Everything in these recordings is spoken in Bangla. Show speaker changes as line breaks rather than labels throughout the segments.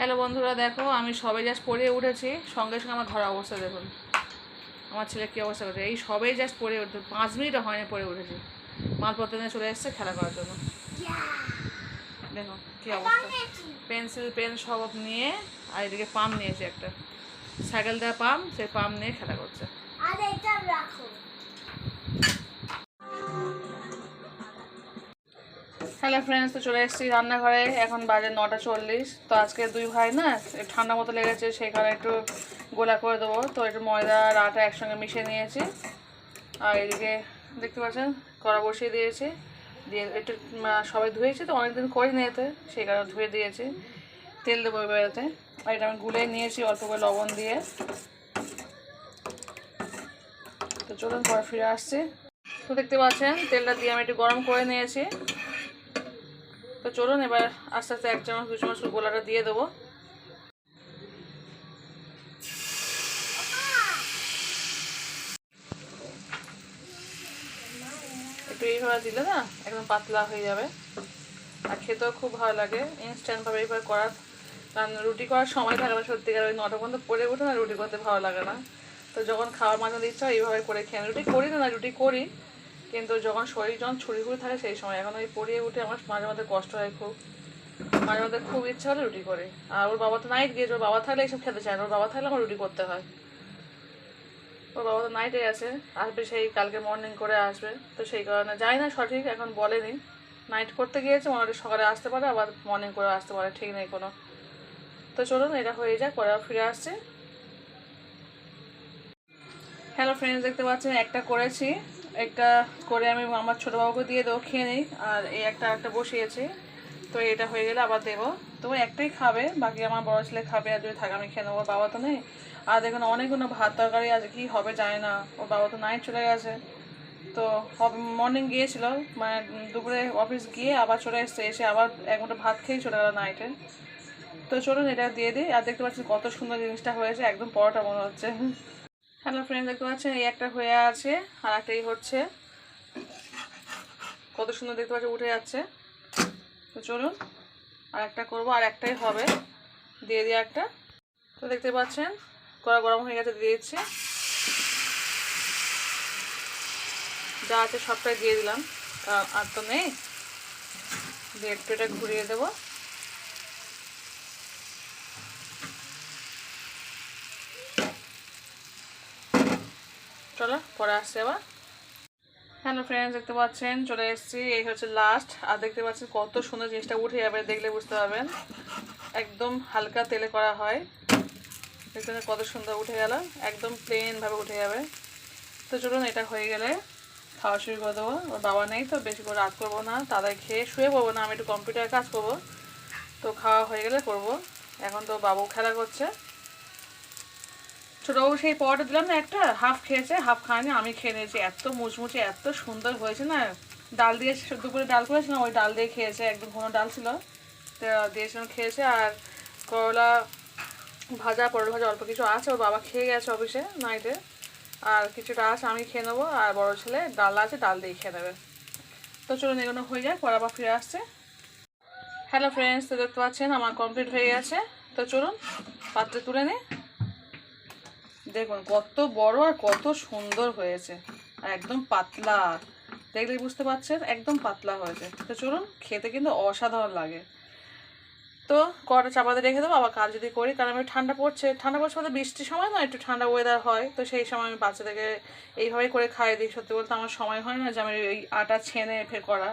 হ্যালো বন্ধুরা, দেখো আমি সবে জাস্ট পড়ে উঠেছি। সঙ্গে সঙ্গে আমার ঘরের অবস্থা দেখুন, আমার ছেলে কী অবস্থা করছে। এই সবেই জাস্ট পড়ে উঠতে 5 মিনিটও হয়নি, পড়ে উঠেছি। মালপত্র নিয়ে চলে এসছে খেলা করার জন্য। দেখো কী অবস্থা, পেন্সিল পেন সব নিয়ে, আর এদিকে পাম্প নিয়েছে একটা, সাইকেল দেওয়া পাম্প, সেই পাম্প নিয়ে খেলা করছে। হ্যালো ফ্রেন্ডস, তো চলে এসেছি রান্নাঘরে। এখন বাজে 9:40। তো আজকে দুই ভাই না ঠান্ডা মতো লেগেছে, সেই কারণে একটু গোলা করে দেবো। তো একটু ময়দা আর আটা একসঙ্গে মিশিয়ে নিয়েছি। আর এদিকে দেখতে পাচ্ছেন কড়া বসিয়ে দিয়েছি, দিয়ে একটু সবাই ধুয়েছি, তো অনেকদিন করিনি এতে, সেই কারণে ধুয়ে দিয়েছি। তেল দেবো এবারেতে। আর এটা আমি গুলে নিয়েছি অল্প করে লবণ দিয়ে। তো চলুন পরে ফিরে আসছি। তো দেখতে পাচ্ছেন তেলটা দিয়ে আমি একটু গরম করে নিয়েছি। তো চলুন এবার আস্তে আস্তে 1 চামচ 2 চামচ গোলাটা দিয়ে দেবো। একটু এইভাবে দিলে না একদম পাতলা হয়ে যাবে, আর খেতেও খুব ভালো লাগে ইনস্ট্যান্টভাবে এইভাবে করার। কারণ রুটি করার সময় থাকে না সত্যিকার, ওই 9টা পর্যন্ত পড়ে উঠে না, রুটি করতে ভালো লাগে না। তো যখন খাওয়ার মাঝে ইচ্ছা হয় এইভাবে করে খেয়ে, রুটি করি না, রুটি করি কিন্তু যখন শরীর যখন ছুরি থাকে সেই সময়। এখন ওই পড়িয়ে উঠে আমার মাঝে মাঝে কষ্ট হয় খুব, মাঝে মাঝে খুব ইচ্ছা হলে রুটি করি। আর ওর বাবা তো নাইট গিয়েছে, ওর বাবা থাকলে এইসব খেতে চায় না, ওর বাবা থাকলে আমার রুটি করতে হয়। ওর বাবা তো নাইটে আছে, আসবে সেই কালকে মর্নিং করে আসবে। তো সেই কারণে যাই না, সঠিক এখন বলেনি। নাইট করতে গিয়েছে, মনে সকালে আসতে পারে, আবার মর্নিং করে আসতে পারে, ঠিক নেই কোনো। তো চলুন এটা হয়ে যাক, পরে ফিরে আসছে। হ্যালো ফ্রেন্ডস, দেখতে পাচ্ছেন একটা করেছি, একটা করে আমি আমার ছোটো বাবুকে দিয়ে দেবো, খেয়ে নিই। আর এই একটা বসিয়েছি, তো এটা হয়ে গেলে আবার দেবো। তো একটাই খাবে, বাকি আমার বড় ছেলে খাবে, আর যদি থাকে আমি খেয়ে নেবো, বাবা তো নেই। আর দেখুন অনেকগুলো ভাত তরকারি আজ কি হবে জানি না, ওর বাবা তো নাইট চলে গেছে। তো মর্নিং গিয়েছিল, মানে দুপুরে অফিস গিয়ে আবার চলে এসছে, এসে আবার 1 মুঠো ভাত খেয়েই চলে গেল নাইটে। তো চলুন এটা দিয়ে দিই। আর দেখতে পাচ্ছি কত সুন্দর জিনিসটা হয়েছে, একদম পরোটা মনে হচ্ছে। হ্যালো ফ্রেন্ড, দেখতে পাচ্ছেন এই একটা হয়ে আছে, আর একটাই হচ্ছে। কত সুন্দর দেখতে পাচ্ছি, উঠে যাচ্ছে। তো চলুন আর একটা করবো, আর একটাই হবে, দিয়ে দিয়ে একটা। তো দেখতে পাচ্ছেন কড়া গরম হয়ে গেছে, দিয়ে দিচ্ছি। যা আছে সবটাই দিয়ে দিলাম, আর তো নেই, দিয়ে একটু এটা ঘুরিয়ে দেবো। চলো পরে আসছে আবার। হ্যালো ফ্রেন্ডস, দেখতে পাচ্ছেন চলে এসেছি, এই হচ্ছে লাস্ট। আর দেখতে পাচ্ছেন কত সুন্দর জিনিসটা উঠে যাবে, দেখলে বুঝতে পারবেন। একদম হালকা তেলে করা হয়, দেখতে কত সুন্দর উঠে গেল, একদম প্লেনভাবে উঠে যাবে। তো চলুন এটা হয়ে গেলে খাওয়া শুরু করে দেবো। ওর বাবা নেই তো বেশি করে রাত করবো না, তাদের খেয়ে শুয়ে পড়বো না, আমি একটু কম্পিউটারে কাজ করবো। তো খাওয়া হয়ে গেলে করবো। এখন তো বাবু খেলা করছে। ছোটবাবু সেই পরোটা দিলাম না, একটা হাফ খেয়েছে, হাফ খায়নি, আমি খেয়ে নিয়েছি। এত মুচমুচে এত সুন্দর হয়েছে না, ডাল দিয়ে দুপুরে ডাল করেছিলাম, ওই ডাল দিয়ে খেয়েছে, একদম ঘন ডাল ছিল, তো দিয়েছিলাম খেয়েছে। আর করলা ভাজা, পটল ভাজা অল্প কিছু আছে, ওর বাবা খেয়ে গেছে অফিসে নাইটে, আর কিছুটা আছে আমি খেয়ে নেবো, আর বড় ছেলে ডাল আছে, ডাল দিয়ে খেয়ে নেবে। তো চলুন এগুলো হয়ে যায়, পরে আবার ফিরে আসছে। হ্যালো ফ্রেন্ডস, তো দেখতে পাচ্ছেন আমার কমপ্লিট হয়ে গেছে। তো চলুন পাত্রে তুলে নিই। দেখুন কত বড় আর কত সুন্দর হয়েছে, আর একদম পাতলা, দেখলেই বুঝতে পারছেন একদম পাতলা হয়েছে। তো চলুন, খেতে কিন্তু অসাধারণ লাগে। তো কড়াটা চাপাতে রেখে দেবো, আবার কাজ যদি করি, কারণ আমি ঠান্ডা পড়ছে বলতে বৃষ্টির সময় না, একটু ঠান্ডা ওয়েদার হয়, তো সেই সময় আমি বাচ্চাদেরকে এইভাবেই করে খাইয়ে দিই। সত্যি বলতে আমার সময় হয় না যে আমি ওই আটা ছেনে ফের করা,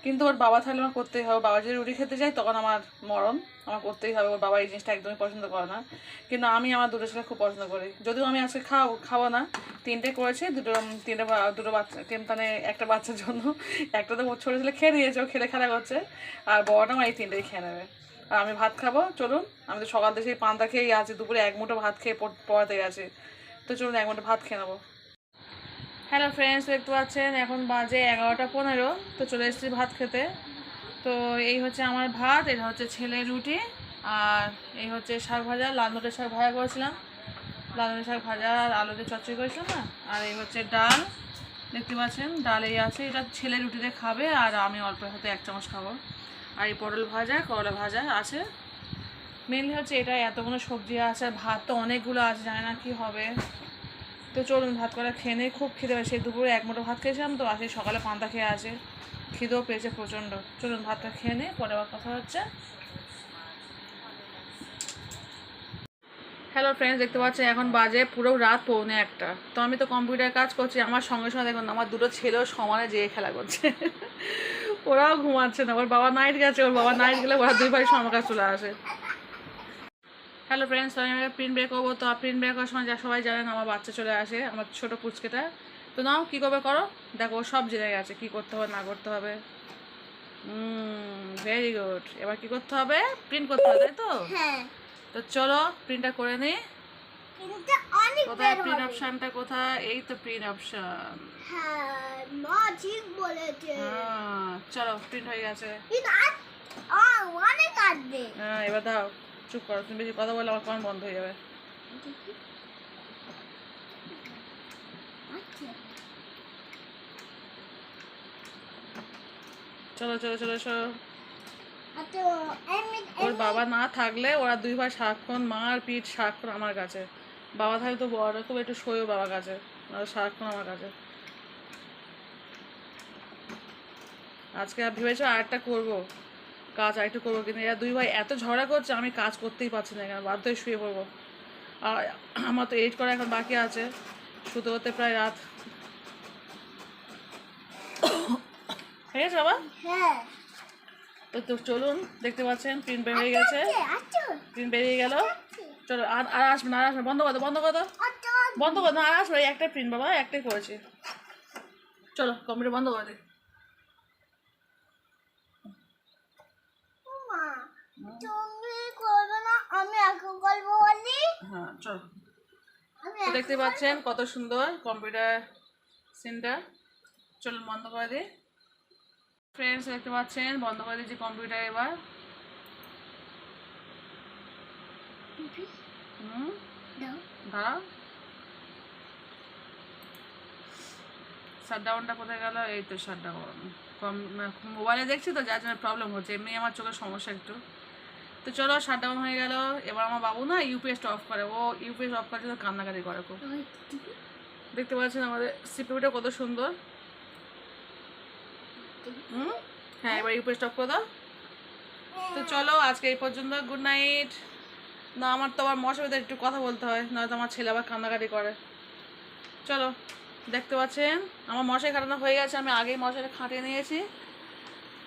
কিন্তু ওর বাবা থাকলে আমার করতেই হবে। বাবা যদি রুটি খেতে যায় তখন আমার মরণ, আমার করতেই হবে। ওর বাবা এই জিনিসটা একদমই পছন্দ করে না, কিন্তু আমি আমার দুটো ছেলে খুব পছন্দ করি। যদিও আমি আজকে খাবো না, 3টে করেছি, দুটো বাচ্চা, মানে একটা বাচ্চার জন্য। একটা তো ছোটো ছেলে খেয়ে নিয়েছে, ও খেলে খেলা করছে, আর বড়টা আমার এই 3টেই খেয়ে নেবে। আর আমি ভাত খাবো। চলুন, আমি তো সকাল থেকে পান্তা খেয়েই আছি, দুপুরে 1 মুঠো ভাত খেয়ে পড়াতে গেছি। তো চলুন 1 মুঠো ভাত খেয়ে নেবো। হ্যালো ফ্রেন্ডস, দেখতে পাচ্ছেন এখন বাজে 11টা 15। তো চলে এসেছি ভাত খেতে। তো এই হচ্ছে আমার ভাত, এটা হচ্ছে ছেলের রুটি, আর এই হচ্ছে শাক ভাজা, লাল নোটের শাক ভাজা করেছিলাম, লাল নোটের শাক ভাজা আর আলু দিয়ে চচ্চড়ি করেছিলাম না। আর এই হচ্ছে ডাল, দেখতে পাচ্ছেন ডাল এই আছে, এটা ছেলে রুটিতে খাবে, আর আমি অল্প হাতে 1 চামচ খাবো। আর এই পটল ভাজা, করলা ভাজা আছে, মেনলি হচ্ছে এটা এতগুলো সবজি আছে আর ভাত তো অনেকগুলো আছে, জানি না কী হবে। তো চলুন ভাত করে খেয়ে নিয়ে, খুব খিদে পেয়েছে। দুপুরে এক মুঠো ভাত খেয়েছিলাম তো, আজকে সকালে পান্তা খেয়ে আছে, খিদেও পেয়েছে প্রচণ্ড। চলুন ভাতটা খেয়ে নিয়ে পরে আবার কথা হচ্ছে। হ্যালো ফ্রেন্ডস, দেখতে পাচ্ছেন এখন বাজে পুরো রাত 1:45। তো আমি তো কম্পিউটার কাজ করছি, আমার সঙ্গে সঙ্গে দেখুন আমার দুটো ছেলেও সমানে যেয়ে খেলা করছে। ওরাও ঘুমাচ্ছে না, ওর বাবা নাইট গেছে, ওর বাবা নাইট গেলে ওরা দুই ভাই আমার কাছে চলে আসে। হ্যালো ফ্রেন্ডস, আমি প্রিন্ট বের করবো। তো প্রিন্ট বের করার সময় যা সবাই জানেন আমার বাচ্চা চলে আসে, আমার ছোটো পুচকেটা। তো নাও কী করবে করো, দেখো ও সব জেনে গেছে কী করতে হবে না করতে হবে। Very good. এবার কী করতে হবে, প্রিন্ট করতে হবে, তাই তো? তো চলো প্রিন্টটা করে নিই। কোথায় প্রিন্ট অপশনটা, কোথায়? এই তো প্রিন্ট অপশন।
হ্যাঁ, মা ঠিক বলেছে।
চলো প্রিন্ট হয়ে গেছে।
অনেক কাটবে।
হ্যাঁ এবার দাও, চুপ করো, তুমি বেশি কথা বললে আমার কান বন্ধ হয়ে যাবে। চলো চলো চলো চলো। ওর বাবা না থাকলে ওরা দুই ভাই সারাক্ষণ মার পিঠ, সারাক্ষণ আমার কাছে। বাবা থাকলে তো বড় খুব একটু শোয়ও বাবার কাছে, আর সারাক্ষণ আমার কাছে। আজকে ভেবেছো আর একটা করবো কাজ, আর একটু করবো, কিন্তু এরা দুই ভাই এত ঝগড়া করছে আমি কাজ করতেই পারছি না, এখানে বাধ্য হয়ে শুয়ে পড়বো। আর আমার তো এডিট করা এখন বাকি আছে, শুতে হতে প্রায় রাত হয়ে গেছে বাবা।
হ্যাঁ,
তো চলুন, দেখতে পাচ্ছেন প্রিন্ট বের হয়ে গেছে, প্রিন্ট বেরিয়ে গেল। চলো আর আর আসবে না, আর আসবে, বন্ধ করো বন্ধ করো বন্ধ করো না, আর আসবে, একটাই প্রিন্ট বাবা, একটাই করেছি। চলো কম্পিউটার বন্ধ করে দিই।
তুমি করবে না, আমি এখন করবো বলি।
হ্যাঁ চলো। দেখতে পাচ্ছেন কত সুন্দর কম্পিউটার সিনটা। চলুন বন্ধ করে দিই। ফ্রেন্ডস দেখতে পাচ্ছেন বন্ধ করে দিয়েছি কম্পিউটার। এবার দাঁড়াও, শাটডাউনটা কোথায় গেল? এই তো শাটডাউন। মোবাইলে দেখছি তো যার জন্য প্রবলেম হচ্ছে, এমনি আমার চোখের সমস্যা একটু। তো চলো শাটডাউন হয়ে গেল। এবার আমার বাবু না ইউপিএসটা অফ করে, ও ইউপিএস অফ করার জন্য কান্নাকাটি করে খুব। দেখতে পাচ্ছেন আমাদের সিপিইউটা কত সুন্দর। হ্যাঁ এবার ইউপিএসটা অফ করে দাও। তো চলো আজকে এই পর্যন্ত, গুড নাইট। না আমার তো আবার মশার ভিতরে একটু কথা বলতে হয়, নয়তো আমার ছেলে আবার কান্নাকাটি করে। চলো দেখতে পাচ্ছেন আমার মশাই খাটানো হয়ে গেছে, আমি আগেই মশাইটা খাটিয়ে নিয়েছি।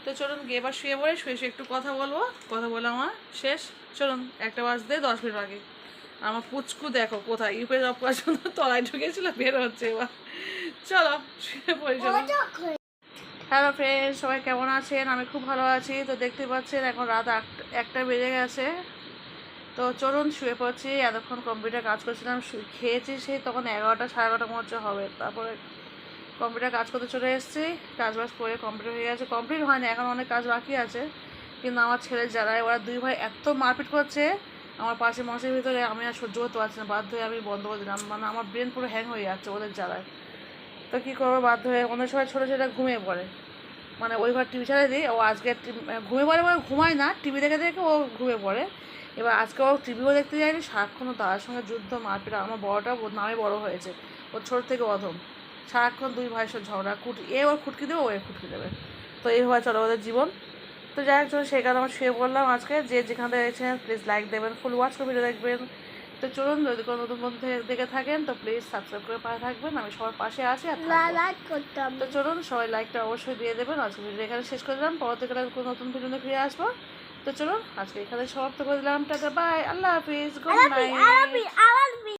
তো চলুন গিয়ে এবার শুয়ে পড়ে, শুয়ে শুয়ে একটু কথা বলবো, কথা বলে আমার শেষ। চলুন 1টা বাজতে 10 মিনিট আগে। আমার পুচকু দেখো কোথায় ইউপিএস অফ করার জন্য তলায় ঢুকেছিল, বের হচ্ছে এবার। চলো শুয়ে পড়ি চলো। হ্যালো ফ্রেন্ডস, সবাই কেমন আছেন? আমি খুব ভালো আছি। তো দেখতে পাচ্ছেন এখন রাত 1টা বেজে গেছে। তো চলুন শুয়ে পড়ছি। এতক্ষণ কম্পিউটার কাজ করছিলাম, খেয়েছি সেই তখন 11টা 11:30 মতো হবে। তারপরে কম্পিউটার কাজ করতে চলে এসেছি, কাজবাজ করে কমপ্লিট হয়ে গেছে। কমপ্লিট হয়নি, এখন অনেক কাজ বাকি আছে। কিন্তু আমার ছেলের জ্বালায় ওরা দুই ভাই এত মারপিট করছে আমার পাশে মশার ভিতরে, আমি আর সহ্য করতে পারছি না, বাধ্য হয়ে আমি বন্ধ করে দিলাম। মানে আমার ব্রেন পুরো হ্যাং হয়ে যাচ্ছে ওদের জ্বালায়। তো কী করবো, বাধ্য হয়ে অনেক সময় ছোটো ছেলেটা ঘুমিয়ে পড়ে, মানে ওই ঘর টিভি চালিয়ে দিই, ও আজকে ঘুমিয়ে পড়ে, মানে ঘুমায় না, টিভি দেখে দেখে ও ঘুমিয়ে পড়ে। এবার আজকে ও টিভিও দেখতে যায়নি, সারাক্ষণ তার সঙ্গে যুদ্ধ মারপিট। আমার বড়টা নামে বড় হয়েছে, ওর ছোট থেকে অধম, সারাক্ষণ দুই ভাইয়ের সাথে ঝগড়া, এ ওর খুটকি দেবে, ও এ খুটকি দেবে। তো এইভাবে চলো ওদের জীবন। তো যাই হোক চলুন, সেই কারণে আমার শুয়ে পড়লাম আজকে। যে যেখান থেকে দেখছেন প্লিজ লাইক দেবেন, ফুল ওয়াচ করে ভিডিও দেখবেন। তো চলুন, যদি কোনো নতুন বন্ধু দেখে থাকেন তো প্লিজ সাবস্ক্রাইব করে পাশে থাকবেন, আমি সবার পাশে আছি। আর
লাইক করতাম।
তো চলুন সবাই লাইকটা অবশ্যই দিয়ে দেবেন। আজকে ভিডিও এখানে শেষ করে দিলাম, পরবর্তীকালে কোনো নতুন ভিডিও নিয়ে ফিরে আসবো। তো চলুন আজকে এখানে সমাপ্ত করে দিলাম, টাটা বাই, আল্লাহ হাফিজ, গুড নাইট।